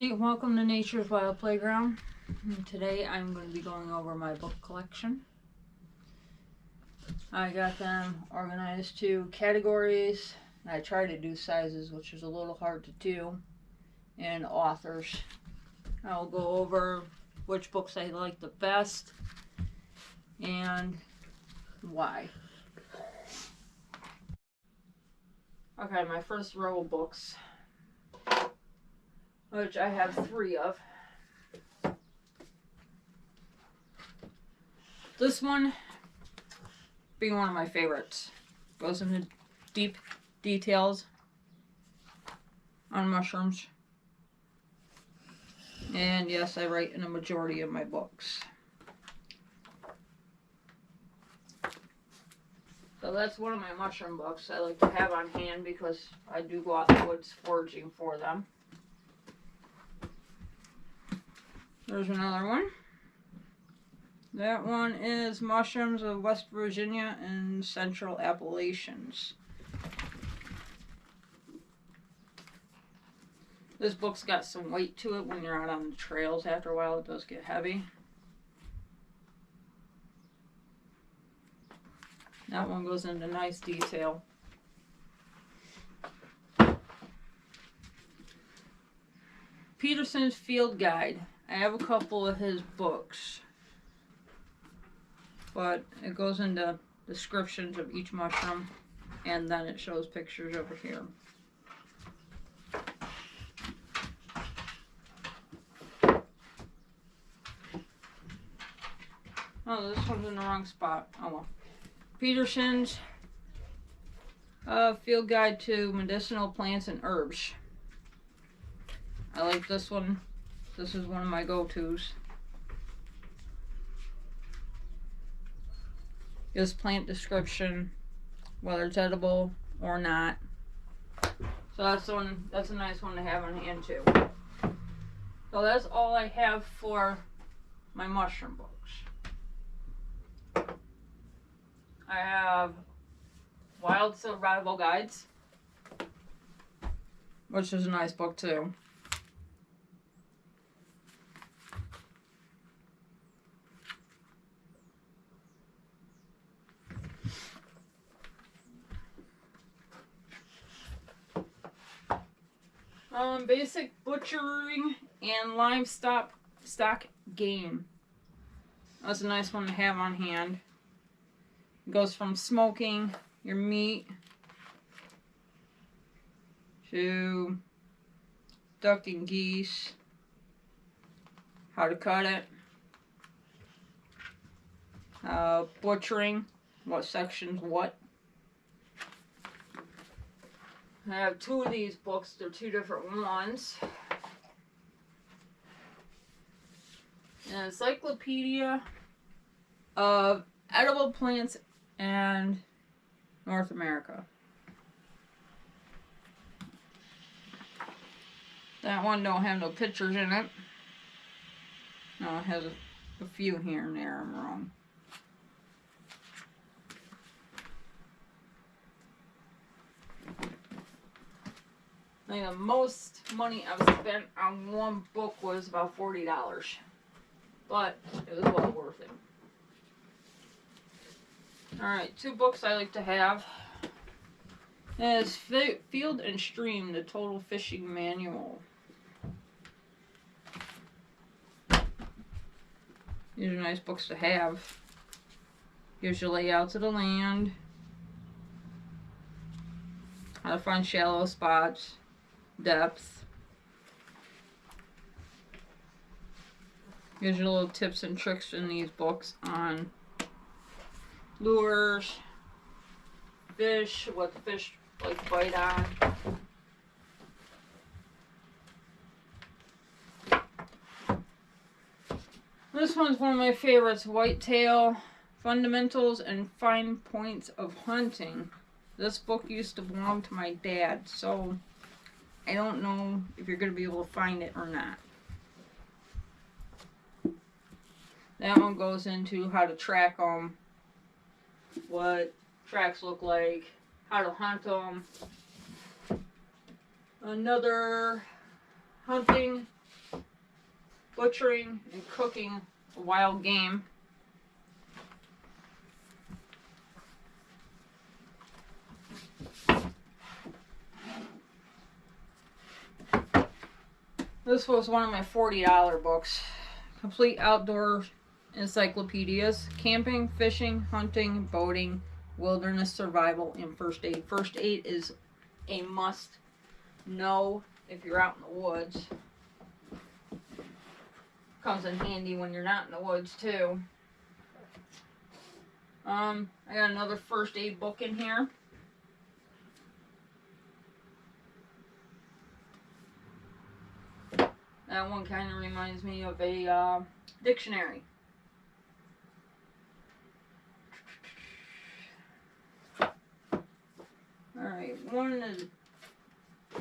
Hey, welcome to Nature's Wild Playground. And today I'm going to be going over my book collection. I got them organized to categories. I try to do sizes, which is a little hard to do, and authors. I'll go over which books I like the best and why. Okay, my first row of books, which I have 3 of. This one being one of my favorites. Goes into deep details on mushrooms. And yes, I write in a majority of my books. So that's one of my mushroom books I like to have on hand because I do go out in the woods foraging for them. There's another one. That one is Mushrooms of West Virginia and Central Appalachians. This book's got some weight to it when you're out on the trails. After a while it does get heavy. That one goes into nice detail. Peterson's Field Guide. I have a couple of his books, but it goes into descriptions of each mushroom, and then it shows pictures over here. Oh, this one's in the wrong spot. Oh well. Peterson's Field Guide to Medicinal Plants and Herbs. I like this one. This is one of my go-tos. Gives plant description, whether it's edible or not. So that's a nice one to have on hand too. So that's all I have for my mushroom books. I have Wild Survival Guides, which is a nice book too. Basic butchering and livestock game. That's a nice one to have on hand. It goes from smoking your meat to duck and geese, how to cut it, butchering, what sections what. I have 2 of these books. They're 2 different ones. An encyclopedia of edible plants and North America. That one don't have no pictures in it. No, it has a few here and there. I'm wrong. I think the most money I've spent on one book was about $40. But it was well worth it. Alright, 2 books I like to have. Is Field and Stream, the Total Fishing Manual. These are nice books to have. Gives you layouts of the land, how to find shallow spots, depth. Gives you little tips and tricks in these books on lures, fish, what the fish like to bite on. This one's one of my favorites, Whitetail, Fundamentals and Fine Points of Hunting. This book used to belong to my dad, so I don't know if you're going to be able to find it or not. That one goes into how to track them, what tracks look like, how to hunt them. Another hunting butchering and cooking wild game. This was one of my $40 books. Complete outdoor encyclopedias. Camping, fishing, hunting, boating, wilderness survival, and first aid. First aid is a must know if you're out in the woods. Comes in handy when you're not in the woods too. I got another first aid book in here. That one kind of reminds me of a dictionary. Alright, one of the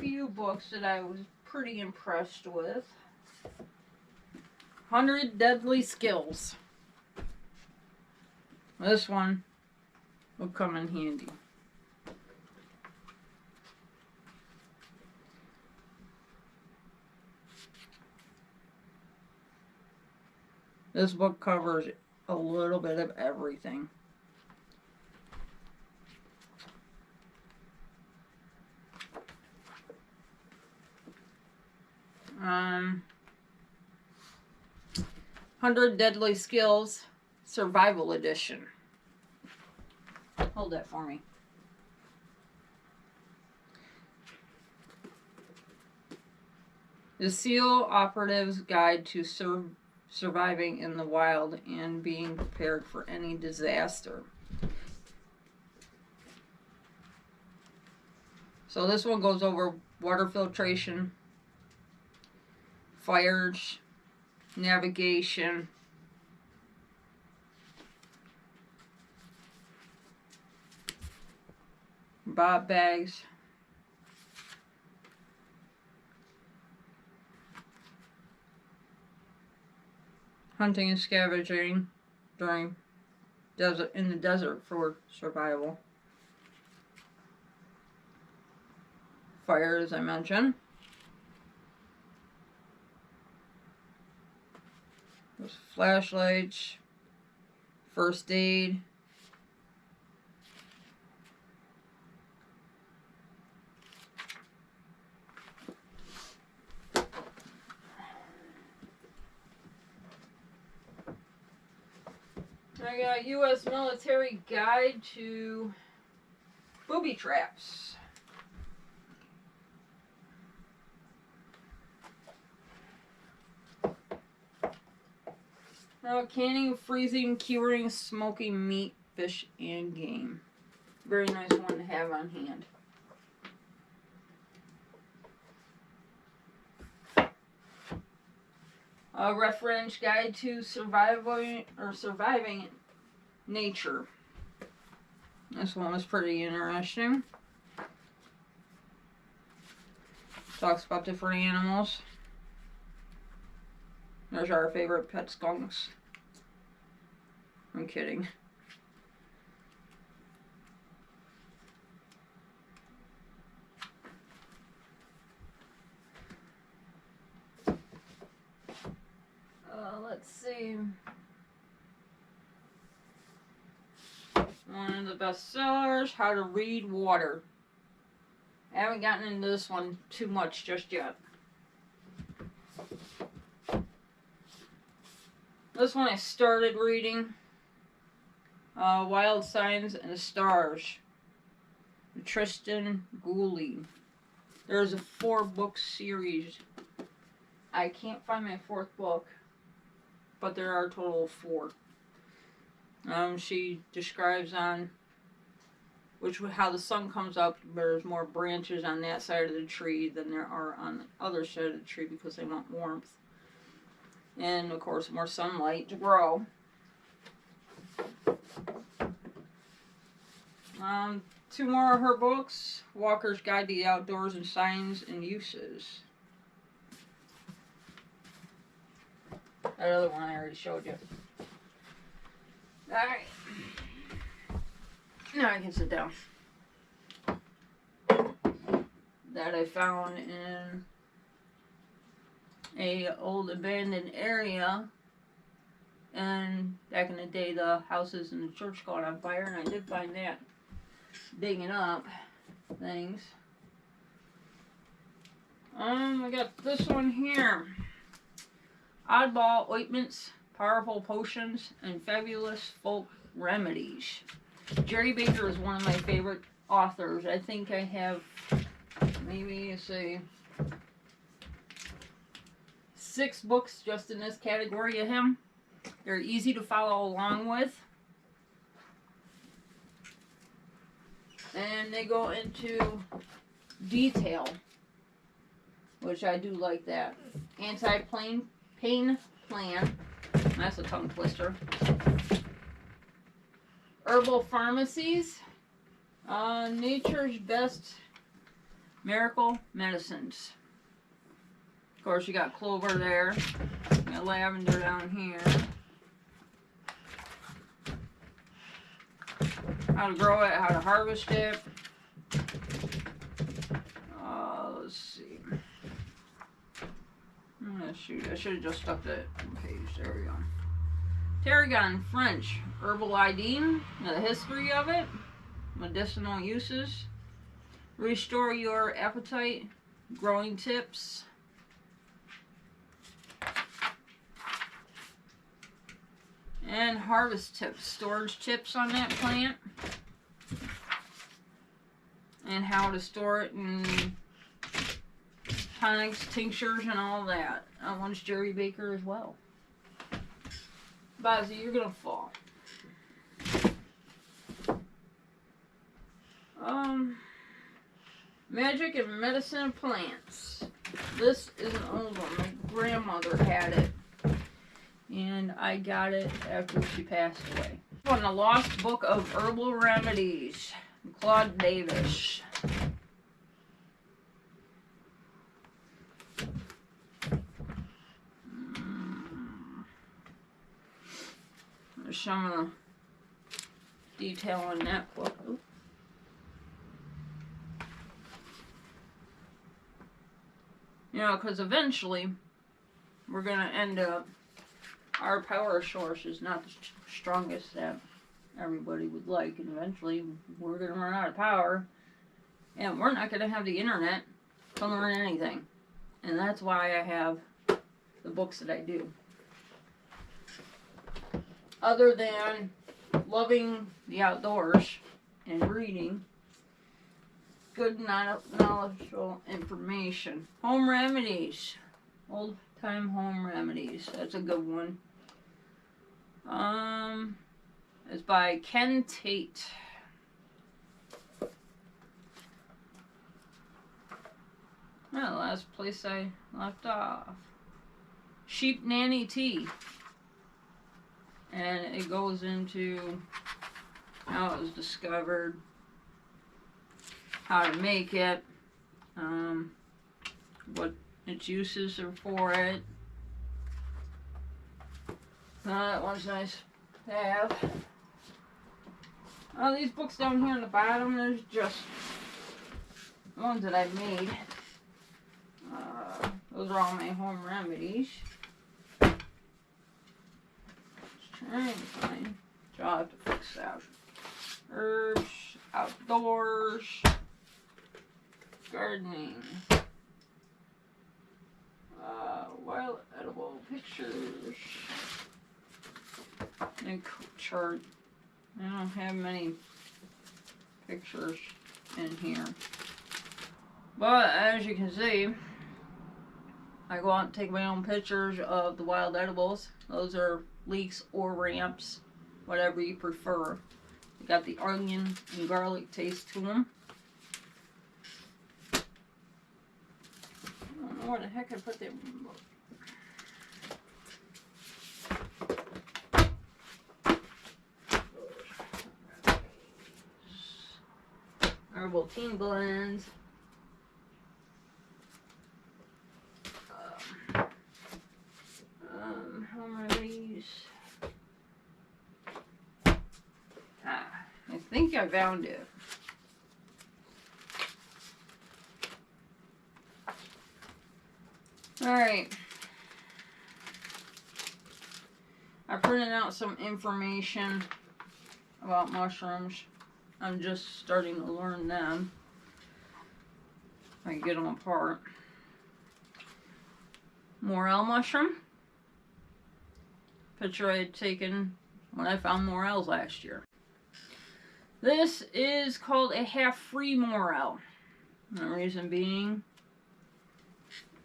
few books that I was pretty impressed with. 100 Deadly Skills. This one will come in handy. This book covers a little bit of everything. Um, 100 Deadly Skills Survival Edition. Hold that for me. The SEAL Operative's Guide to Surviving in the Wild and Being Prepared for Any Disaster. So this one goes over water filtration, fires, navigation, bob bags, hunting and scavenging during in the desert for survival, fire as I mentioned, there's flashlights, first aid, I got U.S. Military Guide to Booby Traps. Canning, freezing, curing, smoking meat, fish, and game. Very nice one to have on hand. A reference guide to surviving nature. This one was pretty interesting. Talks about different animals. There's our favorite pet skunks. I'm kidding. Let's see. One of the best sellers, How to Read Water. I haven't gotten into this one too much just yet. This one I started reading. Wild Signs and Stars. Tristan Gooley. There's a 4-book series. I can't find my 4th book, but there are a total of 4. She describes on how the sun comes up. There's more branches on that side of the tree than there are on the other side of the tree because they want warmth. And of course more sunlight to grow. 2 more of her books. Walker's Guide to the Outdoors and Signs and Uses. That other one I already showed you. Alright. Now I can sit down. That I found in a old abandoned area, and back in the day the houses in the church caught on fire, and I did find that digging up things. I got this one here. Oddball ointments, powerful potions, and fabulous folk remedies. Jerry Baker is one of my favorite authors. I think I have maybe, say, 6 books just in this category of him. They're easy to follow along with. And they go into detail, which I do like that. Anti-pain plan. That's a tongue twister. Herbal pharmacies. Nature's best miracle medicines. Of course, you got clover there. You got lavender down here. How to grow it, how to harvest it. Let's see. Shoot, I should have just stuck that page. There we go. Tarragon, French. Herbal ID. The history of it. Medicinal uses. Restore your appetite. Growing tips. And harvest tips. Storage tips on that plant. And how to store it in tonics, tinctures, and all that. That one's Jerry Baker as well. Bozzy, you're gonna fall. Magic and medicine plants. This is an old one. My grandmother had it. And I got it after she passed away. On the Lost Book of Herbal Remedies. Claude Davis. There's some of the detail in that book. Ooh. You know, because eventually we're going to end up, our power source is not the strongest that everybody would like, and eventually we're going to run out of power, and we're not going to have the internet to learn anything. And that's why I have the books that I do. Other than loving the outdoors and reading, good knowledgeable information. Home remedies. Old time home remedies. That's a good one. It's by Ken Tate. Oh, the last place I left off. Sheep Nanny Tea. And it goes into how it was discovered, how to make it, what its uses are for it. That one's nice to have. Oh, these books down here on the bottom, there's just ones that I've made. Those are all my home remedies. Trying to find. So I'll have to fix that. Herbs, outdoors, gardening, wild edible pictures, and chart. I don't have many pictures in here, but as you can see, I go out and take my own pictures of the wild edibles. Those are leeks or ramps, whatever you prefer. They got the onion and garlic taste to them. I don't know where the heck I put that book. Herbal tea blends. Home remedies. I think I found it. Alright, I printed out some information about mushrooms. I'm just starting to learn them. I can get them apart. Morel mushroom. Picture I had taken when I found morels last year. This is called a half-free morel. The reason being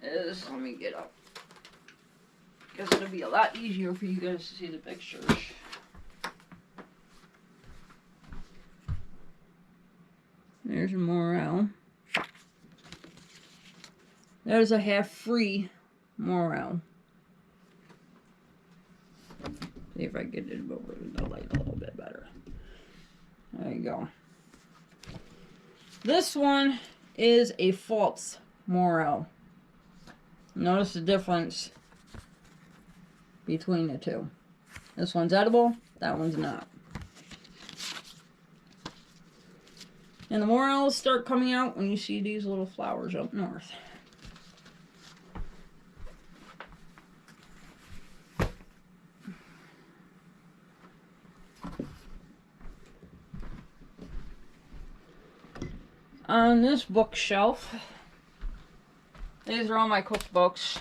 is, let me get up, because it'll be a lot easier for you guys to see the pictures. There's a morel. There's a half-free morel. See if I get it over the light a little bit better. There you go. This one is a false morel. Notice the difference between the two. This one's edible, that one's not. And the morels start coming out when you see these little flowers up north. On this bookshelf, these are all my cookbooks.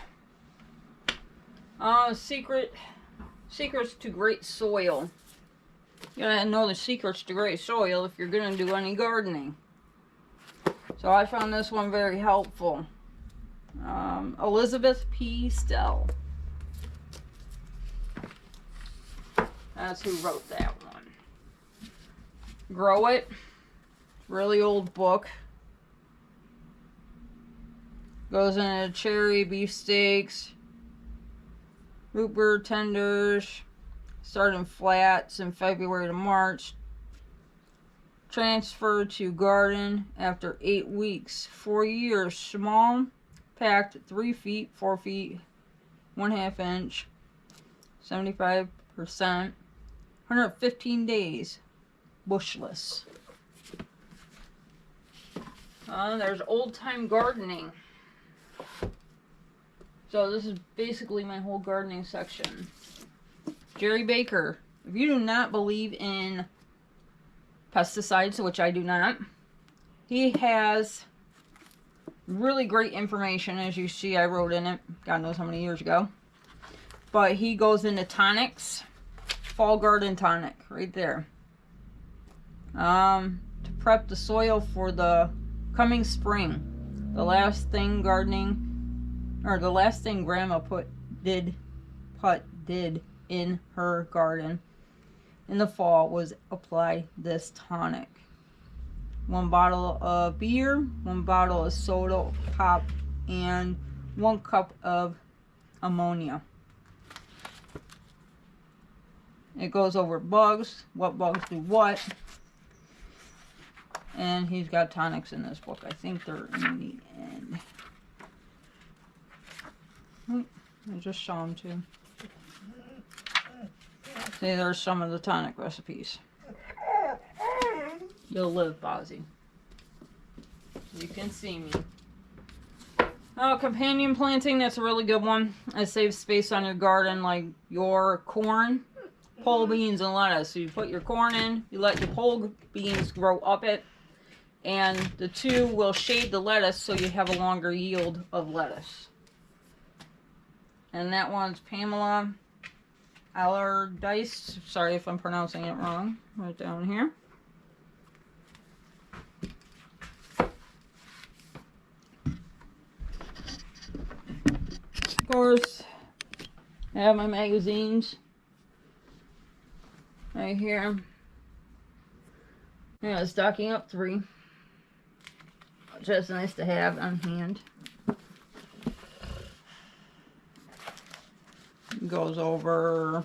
Secrets to great soil. You gotta know the secrets to great soil if you're gonna do any gardening. So I found this one very helpful. Elizabeth P. Stell. That's who wrote that one. Grow It. Really old book. Goes into cherry, beefsteaks, root beer tenders, starting flats in February to March. Transferred to garden after 8 weeks. 4 years. Small, packed 3 feet, 4 feet, 1/2 inch, 75%, 115 days, bushless. There's old time gardening. So this is basically my whole gardening section. Jerry Baker. If you do not believe in pesticides, which I do not, he has really great information. As you see, I wrote in it, God knows how many years ago. But he goes into tonics. Fall garden tonic, right there. To prep the soil for the coming spring. The last thing Grandma did in her garden in the fall was apply this tonic. 1 bottle of beer, 1 bottle of soda pop, and 1 cup of ammonia. It goes over bugs, what bugs do what. And he's got tonics in this book. I think they're in the end. I just saw them too. See, there's some of the tonic recipes. You'll live, Bozzy. You can see me. Oh, companion planting, that's a really good one. It saves space on your garden, like your corn, pole beans, and lettuce. So you put your corn in, you let your pole beans grow up it, and the two will shade the lettuce so you have a longer yield of lettuce. And that one's Pamela Allardyce. Sorry if I'm pronouncing it wrong. Right down here. Of course, I have my magazines right here. Yeah, Stocking Up 3. Just nice to have on hand. Goes over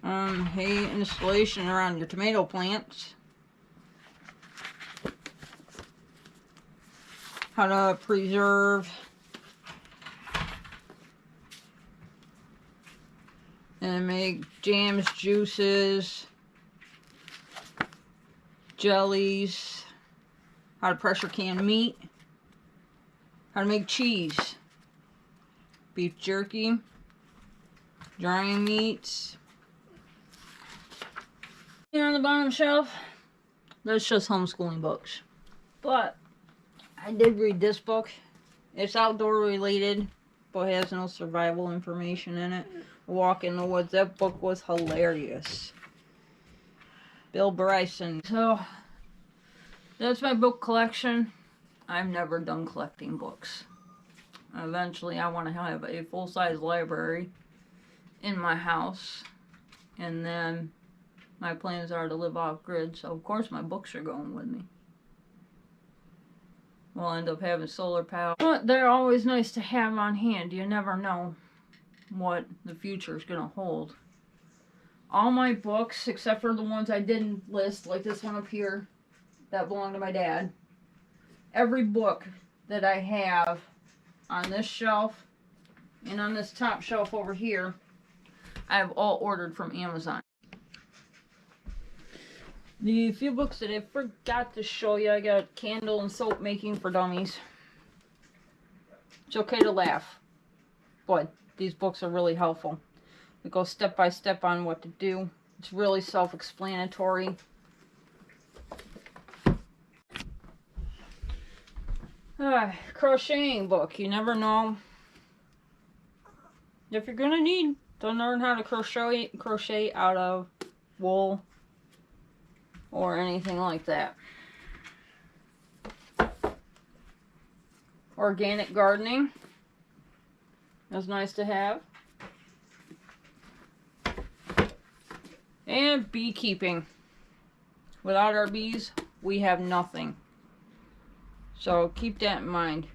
hay installation around your tomato plants. How to preserve and make jams, juices, jellies. How to pressure can meat. How to make cheese. Beef jerky. drying meats. Here on the bottom shelf, that's just homeschooling books. But I did read this book. It's outdoor related, but has no survival information in it. Walk in the Woods. That book was hilarious. Bill Bryson. So, that's my book collection. I've never done collecting books. Eventually, I want to have a full-size library in my house. And then my plans are to live off-grid, so of course my books are going with me. We'll end up having solar power. But they're always nice to have on hand. You never know what the future is going to hold. All my books, except for the ones I didn't list, like this one up here, that belonged to my dad. Every book that I have on this shelf and on this top shelf over here, I have all ordered from Amazon. The few books that I forgot to show you, I got Candle and Soap Making for Dummies. It's okay to laugh, but these books are really helpful. It goes step by step on what to do. It's really self-explanatory. Crocheting book. You never know if you're gonna need to learn how to crochet out of wool or anything like that. Organic gardening. That's nice to have. And beekeeping. Without our bees, we have nothing. So keep that in mind.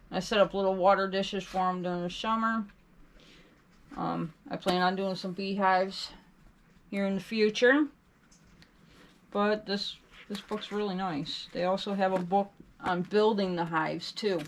I set up little water dishes for them during the summer. I plan on doing some beehives here in the future. But this book's really nice. They also have a book on building the hives too.